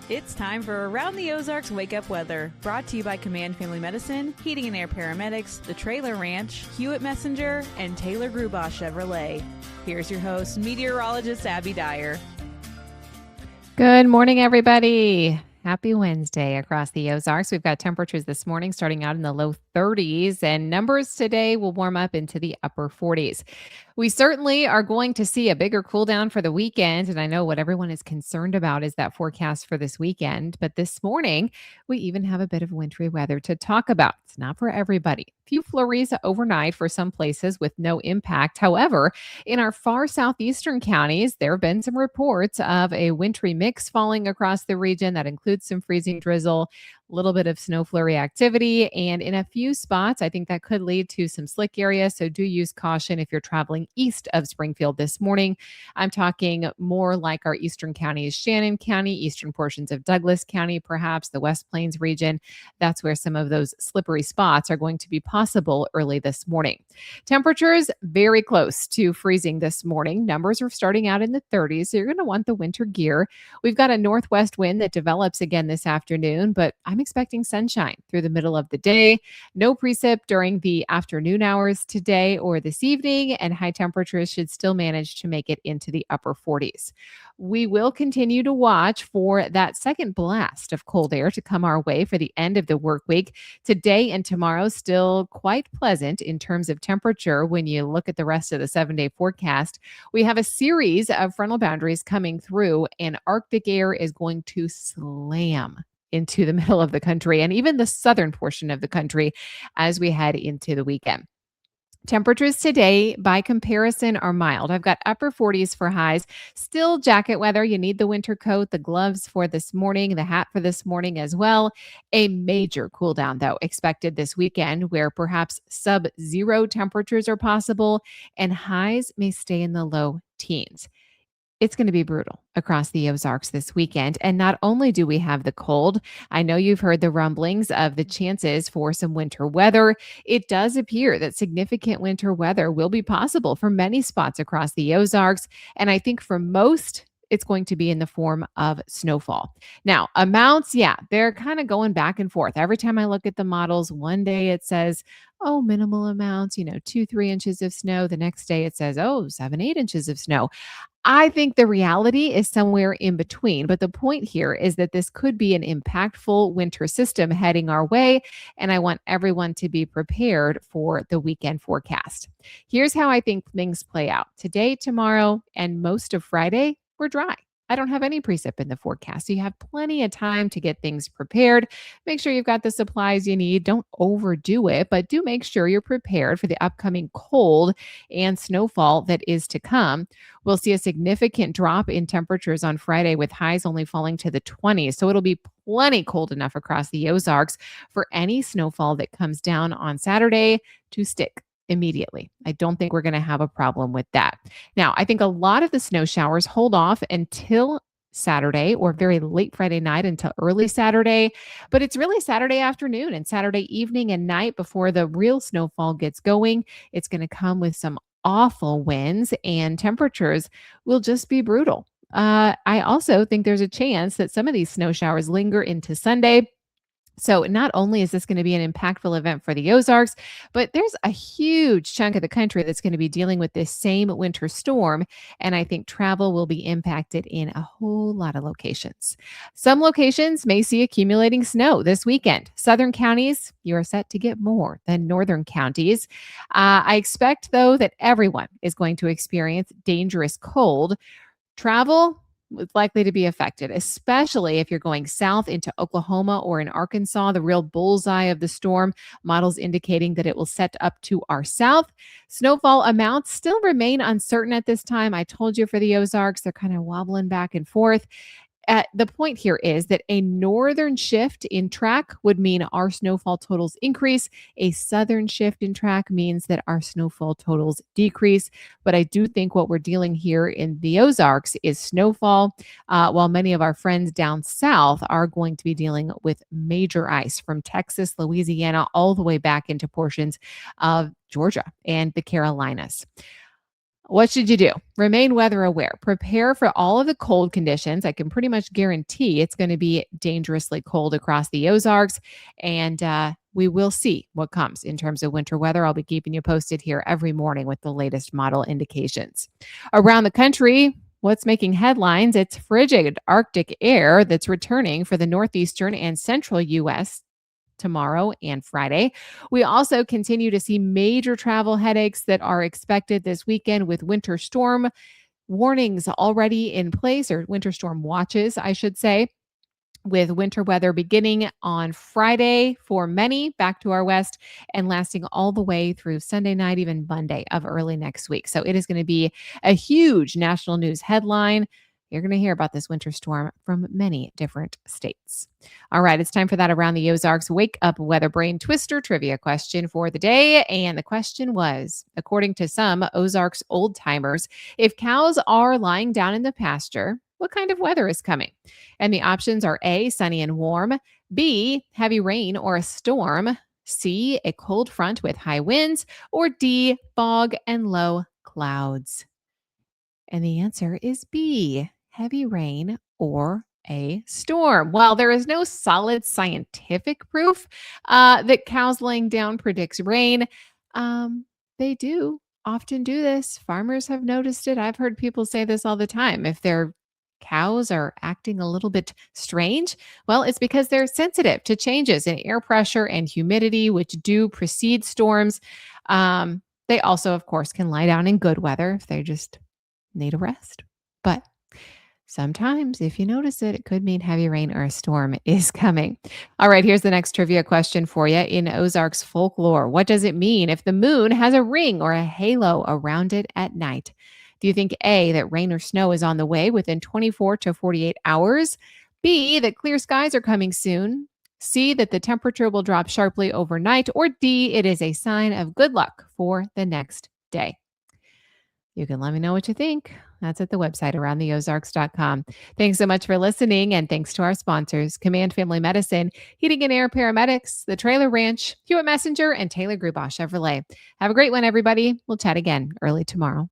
It's time for Around the Ozarks Wake Up Weather, brought to you by Command Family Medicine, Heating and Air Paramedics, The Trailer Ranch, Hewitt Messenger, and Taylor Grubaugh Chevrolet. Here's your host, meteorologist Abby Dyer. Good morning, everybody. Happy Wednesday across the Ozarks. We've got temperatures this morning starting out in the low 30s, and numbers today will warm up into the upper 40s. We certainly are going to see a bigger cool down for the weekend, and I know what everyone is concerned about is that forecast for this weekend. But this morning, we even have a bit of wintry weather to talk about. It's not for everybody. A few flurries overnight for some places with no impact. However, in our far southeastern counties, there have been some reports of a wintry mix falling across the region that includes some freezing drizzle, a little bit of snow flurry activity, and in a few spots, I think that could lead to some slick areas. So do use caution if you're traveling east of Springfield this morning. I'm talking more like our eastern counties, Shannon County, eastern portions of Douglas County, perhaps the West Plains region. That's where some of those slippery spots are going to be possible early this morning. Temperatures very close to freezing this morning. Numbers are starting out in the 30s, so you're going to want the winter gear. We've got a northwest wind that develops again this afternoon, but I'm expecting sunshine through the middle of the day. No precip during the afternoon hours today or this evening, and high temperatures should still manage to make it into the upper 40s. We will continue to watch for that second blast of cold air to come our way for the end of the work week. Today and tomorrow still quite pleasant in terms of temperature when you look at the rest of the 7-day forecast. We have a series of frontal boundaries coming through, and Arctic air is going to slam into the middle of the country and even the southern portion of the country as we head into the weekend. Temperatures today, by comparison, are mild. I've got upper 40s for highs. Still jacket weather. You need the winter coat, the gloves for this morning, the hat for this morning as well. A major cool down, though, expected this weekend where perhaps sub-zero temperatures are possible and highs may stay in the low teens. It's going to be brutal across the Ozarks this weekend. And not only do we have the cold, I know you've heard the rumblings of the chances for some winter weather. It does appear that significant winter weather will be possible for many spots across the Ozarks. And I think for most, it's going to be in the form of snowfall. Now, amounts, they're kind of going back and forth. Every time I look at the models, one day it says, oh, minimal amounts, 2-3 inches of snow. The next day it says, 7-8 inches of snow. I think the reality is somewhere in between. But the point here is that this could be an impactful winter system heading our way. And I want everyone to be prepared for the weekend forecast. Here's how I think things play out. Today, tomorrow, and most of Friday, we're dry. I don't have any precip in the forecast. So you have plenty of time to get things prepared. Make sure you've got the supplies you need. Don't overdo it, but do make sure you're prepared for the upcoming cold and snowfall that is to come. We'll see a significant drop in temperatures on Friday with highs only falling to the 20s. So it'll be plenty cold enough across the Ozarks for any snowfall that comes down on Saturday to stick immediately. I don't think we're going to have a problem with that. Now, I think a lot of the snow showers hold off until Saturday or very late Friday night until early Saturday, but it's really Saturday afternoon and Saturday evening and night before the real snowfall gets going. It's going to come with some awful winds and temperatures will just be brutal. I also think there's a chance that some of these snow showers linger into Sunday. So not only is this going to be an impactful event for the Ozarks, but there's a huge chunk of the country that's going to be dealing with this same winter storm. And I think travel will be impacted in a whole lot of locations. Some locations may see accumulating snow this weekend. Southern counties, you are set to get more than northern counties. I expect, though, that everyone is going to experience dangerous cold. Travel is likely to be affected, especially if you're going south into Oklahoma or in Arkansas, the real bullseye of the storm, models indicating that it will set up to our south. Snowfall amounts still remain uncertain at this time. I told you for the Ozarks, they're kind of wobbling back and forth. The point here is that a northern shift in track would mean our snowfall totals increase. A southern shift in track means that our snowfall totals decrease. But I do think what we're dealing here in the Ozarks is snowfall, while many of our friends down south are going to be dealing with major ice from Texas, Louisiana, all the way back into portions of Georgia and the Carolinas. What should you do? Remain weather aware. Prepare for all of the cold conditions. I can pretty much guarantee it's going to be dangerously cold across the Ozarks. And we will see what comes in terms of winter weather. I'll be keeping you posted here every morning with the latest model indications. Around the country, what's making headlines? It's frigid Arctic air that's returning for the northeastern and central U.S. tomorrow and Friday. We also continue to see major travel headaches that are expected this weekend with winter storm warnings already in place, or winter storm watches, I should say, with winter weather beginning on Friday for many back to our west and lasting all the way through Sunday night, even Monday of early next week. So it is going to be a huge national news headline. You're going to hear about this winter storm from many different states. All right, it's time for that Around the Ozarks Wake Up Weather Brain Twister trivia question for the day. And the question was, according to some Ozarks old timers, if cows are lying down in the pasture, what kind of weather is coming? And the options are A, sunny and warm, B, heavy rain or a storm, C, a cold front with high winds, or D, fog and low clouds. And the answer is B, heavy rain or a storm. While there is no solid scientific proof that cows laying down predicts rain, they do often do this. Farmers have noticed it. I've heard people say this all the time. If their cows are acting a little bit strange, well, it's because they're sensitive to changes in air pressure and humidity, which do precede storms. They also, of course, can lie down in good weather if they just need a rest. But sometimes, if you notice it, it could mean heavy rain or a storm is coming. All right, here's the next trivia question for you. In Ozarks folklore, what does it mean if the moon has a ring or a halo around it at night? Do you think A, that rain or snow is on the way within 24 to 48 hours? B, that clear skies are coming soon? C, that the temperature will drop sharply overnight? Or D, it is a sign of good luck for the next day? You can let me know what you think. That's at the website aroundtheozarks.com. Thanks so much for listening. And thanks to our sponsors, Command Family Medicine, Heating and Air Paramedics, the Trailer Ranch, Hewitt Messenger, and Taylor Grubosh Chevrolet. Have a great one, everybody. We'll chat again early tomorrow.